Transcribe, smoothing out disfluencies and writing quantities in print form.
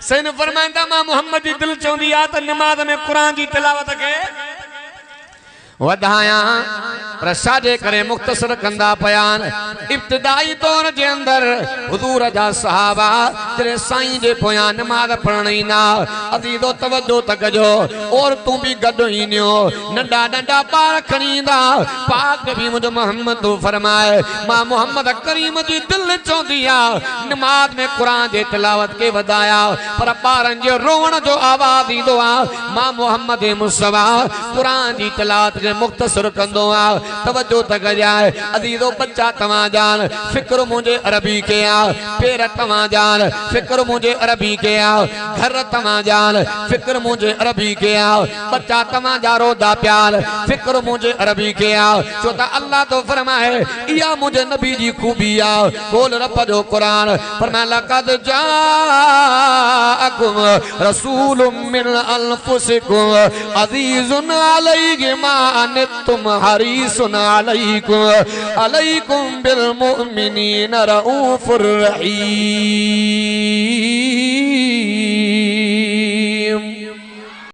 San फरमाइंदा मां मोहम्मद जी दिल चौंदी आ त नमाज में कुरान जी तिलावत के वधाया पर साजे करे मुख्तसर कंदा बयान इब्तिदाई दौर जे अंदर हुजूर जा सहाबा तेरे साईं जे पोयां नमाज पढ़णी ना अजीजो तवज्जो तकजो और तू भी गडो ईनियो नंडा नंडा बार खणींदा पाक नबी मोहम्मद तो फरमाए मां मोहम्मद करीम जी दिल चौंदी आ नमाज में कुरान जे तिलावत के वधाया पर बारन जो रोवण जो आवाज ईंदो आ मां मोहम्मद मुस्तफा कुरान जी तिलावत मुख्तसर कंदो आ तवज्जो तक जाए अजीजो बच्चा तमा जान फिक्र मुझे अरबी के आ पेर तमा जान फिक्र मुझे अरबी के आ घर तमा जान फिक्र मुझे अरबी के आ बच्चा तमा जा रोदा प्यार फिक्र मुझे अरबी के आ चौथा अल्लाह तो फरमाए या मुझे नबी जी खूबी आ बोल रब जो कुरान फरमाया लक़द जाअकुम रसूलुम मिन अनफुसिकुम अज़ीज़ुन अलैहि मा तुम हरीसुन अलैकुम बिल मुमिनीन रऊफुर रहीम।